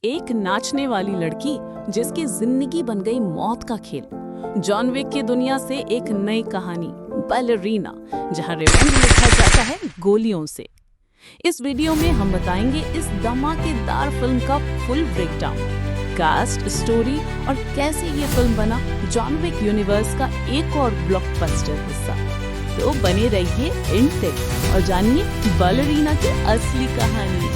एक नाचने वाली लड़की जिसकी जिंदगी बन गई मौत का खेल। जॉन विक की दुनिया से एक नई कहानी बैलरीना, जहां रिवेंज लिखा जाता है गोलियों से। इस वीडियो में हम बताएंगे इस धमाकेदार फिल्म का फुल ब्रेकडाउन, कास्ट, स्टोरी और कैसे ये फिल्म बना जॉन विक यूनिवर्स का एक और ब्लॉकबस्टर हिस्सा। तो बने रहिए एंड तक और जानिए बैलरीना की असली कहानी।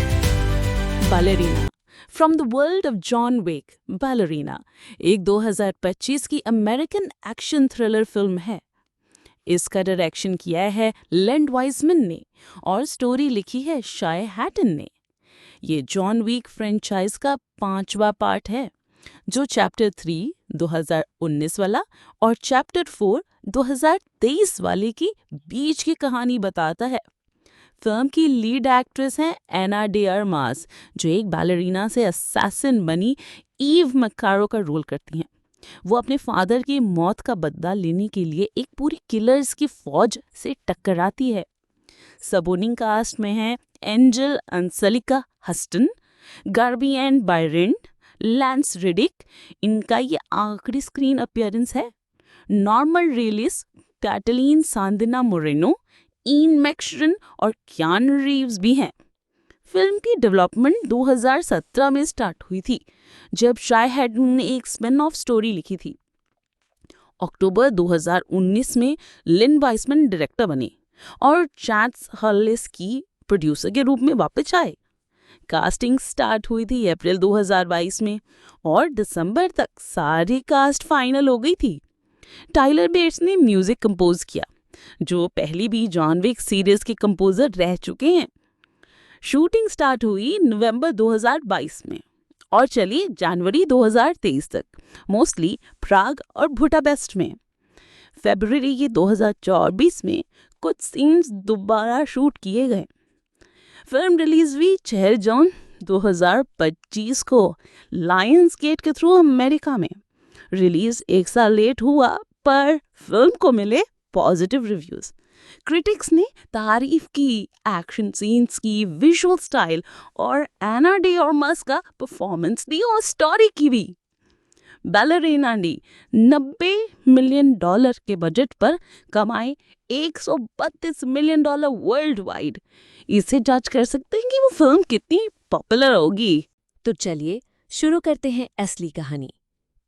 Ballerina from the world of John Wick. Ballerina एक 2025 की अमेरिकन एक्शन थ्रिलर फिल्म है। इसका डायरेक्शन किया है लेंड वाइजमैन ने और स्टोरी लिखी है शाय हैटन ने। ये जॉन विक फ्रेंचाइज का 5वां पार्ट है, जो चैप्टर 3 2019 वाला और चैप्टर 4 2023 वाले की बीच की कहानी बताता है। फिल्म की लीड एक्ट्रेस हैं एना डे आर्मास, जो एक बैलरीना से असैसिन बनी ईव मैकारो का रोल करती हैं। वो अपने फादर की मौत का बदला लेने के लिए एक पूरी किलर्स की फौज से टकराती है। सपोर्टिंग कास्ट में हैं एंजल अंसलिका हस्टन, गार्बी एंड बायरेंड, लैंस रिडिक, इनका ये आखिरी स्क्रीन अपीयरेंस है। Norman Reedus, Catalina Sandino Moreno, Ian McShane और कियानू रीव्स भी हैं। फिल्म की डेवलपमेंट 2017 में स्टार्ट हुई थी, जब शाय हैटन ने एक स्पिन ऑफ स्टोरी लिखी थी। अक्टूबर 2019 में लिन वाइसमैन डायरेक्टर बने और चैट्स हर्लिस की प्रोड्यूसर के रूप में वापस आए। कास्टिंग स्टार्ट हुई थी अप्रैल 2022 में और दिसंबर तक सारी कास्ट फाइनल हो गई थी। टाइलर बेट्स ने म्यूजिक कंपोज किया, जो पहली भी जॉन विक सीरीज के कंपोजर रह चुके हैं। शूटिंग स्टार्ट हुई नवंबर 2022 में और चली जनवरी 2023 तक, मोस्टली प्राग और बुडापेस्ट में। फरवरी 2024 में कुछ सीन्स दोबारा शूट किए गए। फिल्म रिलीज हुई 6 जून 2025 को लायंस गेट के थ्रू अमेरिका में। रिलीज एक साल लेट हुआ, पर फिल्म को मिले पॉजिटिव रिव्यूज। क्रिटिक्स ने तारीफ की एक्शन सीन्स की, विजुअल स्टाइल और एना डे आर्मास का परफॉर्मेंस दी और स्टोरी की भी। बैलरीना ने $90 मिलियन के बजट पर कमाए $132 मिलियन वर्ल्ड वाइड। इसे जज कर सकते हैं कि वो फिल्म कितनी पॉपुलर होगी। तो चलिए शुरू करते हैं असली कहानी।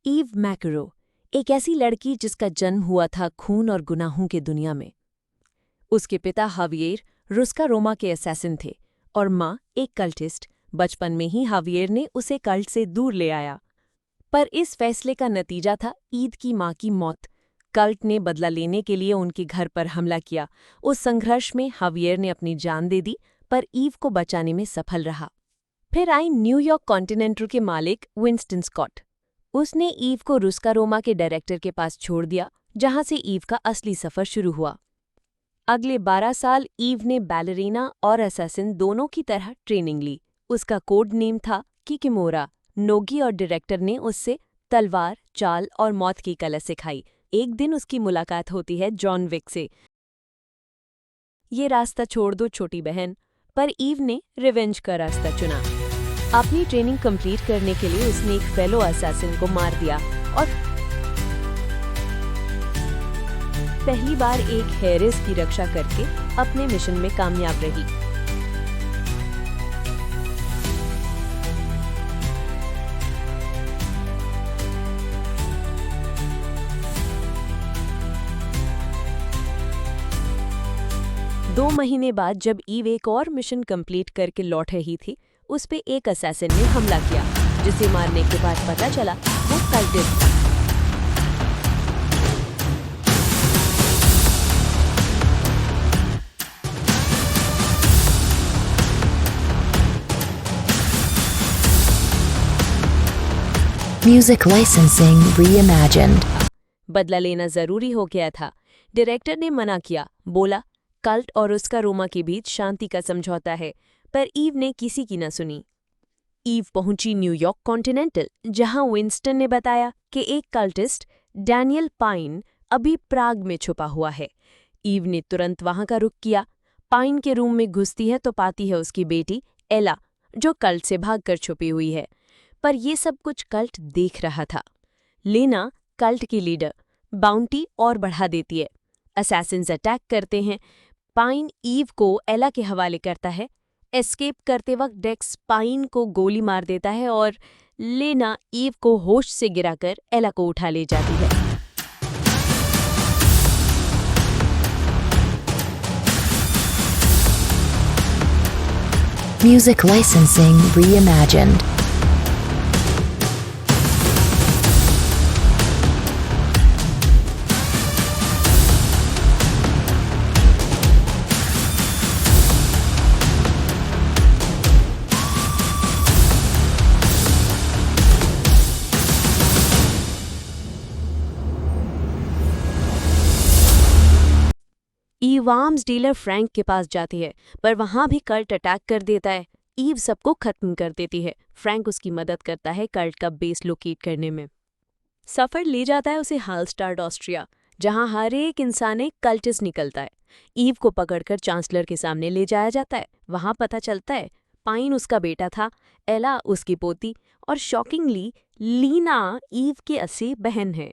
ईव मैकारो एक ऐसी लड़की जिसका जन्म हुआ था खून और गुनाहों के दुनिया में। उसके पिता हावियर रुस्का रोमा के असैसिन थे और माँ एक कल्टिस्ट। बचपन में ही हावियर ने उसे कल्ट से दूर ले आया, पर इस फैसले का नतीजा था ईद की माँ की मौत। कल्ट ने बदला लेने के लिए उनके घर पर हमला किया। उस संघर्ष में हावियर ने अपनी जान दे दी, पर ईव को बचाने में सफल रहा। फिर आई न्यूयॉर्क कॉन्टिनेंटल के मालिक विंस्टन स्कॉट। उसने ईव को रुस्का रोमा के डायरेक्टर के पास छोड़ दिया, जहां से ईव का असली सफर शुरू हुआ। अगले 12 साल ईव ने बैलरीना और असैसिन दोनों की तरह ट्रेनिंग ली। उसका कोड नेम था किकिमोरा। नोगी और डायरेक्टर ने उससे तलवार, चाल और मौत की कला सिखाई। एक दिन उसकी मुलाकात होती है जॉन विक से। ये रास्ता छोड़ दो छोटी बहन, पर ईव ने रिवेंज का रास्ता चुना। अपनी ट्रेनिंग कंप्लीट करने के लिए उसने एक फेलो असैसिन को मार दिया और पहली बार एक हेरिस की रक्षा करके अपने मिशन में कामयाब रही। दो महीने बाद जब ईव एक और मिशन कंप्लीट करके लौट रही थी, उस पे एक असैसिन ने हमला किया, जिसे मारने के बाद पता चला वो कल्टिस्ट था। Music licensing reimagined. बदला लेना जरूरी हो गया था। डायरेक्टर ने मना किया, बोला कल्ट और उसका रोमा के बीच शांति का समझौता है, पर ईव ने किसी की न सुनी। ईव पहुंची न्यूयॉर्क कॉन्टिनेंटल, जहां विंस्टन ने बताया कि एक कल्टिस्ट डैनियल पाइन अभी प्राग में छुपा हुआ है। ईव ने तुरंत वहां का रुख किया। पाइन के रूम में घुसती है तो पाती है उसकी बेटी एला, जो कल्ट से भागकर छुपी हुई है। पर ये सब कुछ कल्ट देख रहा था। लेना कल्ट की लीडर बाउंटी और बढ़ा देती है। असैसिन्स अटैक करते हैं। पाइन ईव को एला के हवाले करता है। एस्केप करते वक्त डेक्स पाइन को गोली मार देता है और लेना ईव को होश से गिराकर एला को उठा ले जाती है। Music licensing reimagined. Eve arms dealer Frank के पास जाती है, पर वहां भी कल्ट अटैक कर देता है। ईव सबको खत्म कर देती है। फ्रैंक उसकी मदद करता है कल्ट का बेस लोकेट करने में। सफर ले जाता है उसे हालस्टार्ड ऑस्ट्रिया, जहां हर एक इंसान एक कल्टिस्ट निकलता है। ईव को पकड़कर चांसलर के सामने ले जाया जाता है। वहां पता चलता है पाइन उसका बेटा था, एला उसकी पोती और शॉकिंगली लीना ईव की असली बहन है।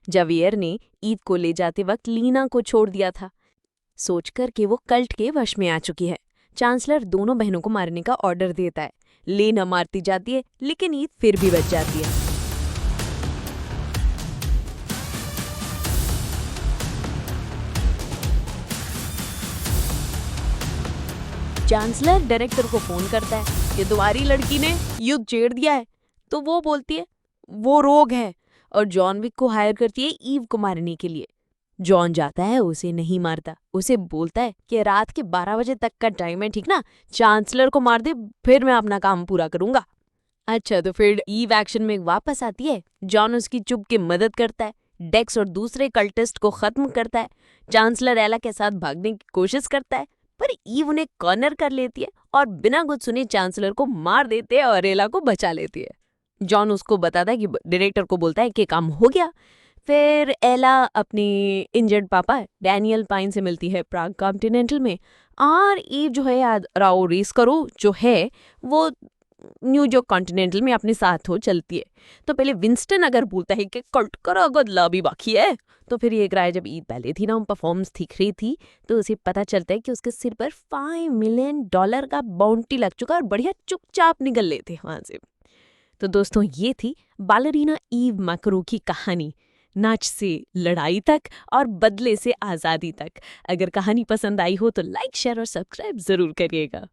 जावियर ने ईव को ले जाते वक्त लीना को छोड़ दिया था, सोचकर कि वो कल्ट के वश में आ चुकी है। चांसलर दोनों बहनों को मारने का ऑर्डर देता है। लेना मारती जाती है, लेकिन ईव फिर भी बच जाती है। चांसलर डायरेक्टर को फोन करता है कि तुम्हारी लड़की ने युद्ध छेड़ दिया है, तो वो बोलती है वो रोग है और जॉन विक को हायर करती है ईव को मारने के लिए। जॉन जाता है, उसे नहीं मारता, उसे बोलता है कि रात के 12 बजे तक का टाइम है, ठीक ना, चांसलर को मार दे, फिर मैं अपना काम पूरा करूंगा। अच्छा, तो फिर ईव एक्शन में वापस आती है। जॉन उसकी चुप की मदद करता है, डेक्स और दूसरे कल्टिस्ट को खत्म करता है। चांसलर एला के साथ भागने की कोशिश करता है, पर ईव उन्हें कॉर्नर कर लेती है और बिना कुछ सुने चांसलर को मार देते हैं और एला को बचा लेती है। जॉन उसको बताता है कि डायरेक्टर को बोलता है कि काम हो गया। फिर एला अपनी इंजर्ड पापा डैनियल पाइन से मिलती है प्राग कॉन्टिनेंटल में, और ईव जो है याद राओ रेस करो जो है वो न्यूयॉर्क कॉन्टिनेंटल में अपने साथ हो चलती है। तो पहले विंस्टन अगर बोलता है कि कट करो गदला भी बाकी है, तो फिर ये राय जब ईद पहले थी ना परफॉर्मेंस दिख रही थी, तो उसे पता चलता है कि उसके सिर पर $5 मिलियन का बाउंटी लग चुका और बढ़िया चुपचाप निकल लेते वहां से। तो दोस्तों, ये थी बालरीना ईव मैकरो की कहानी, नाच से लड़ाई तक और बदले से आज़ादी तक। अगर कहानी पसंद आई हो तो लाइक, शेयर और सब्सक्राइब ज़रूर करिएगा।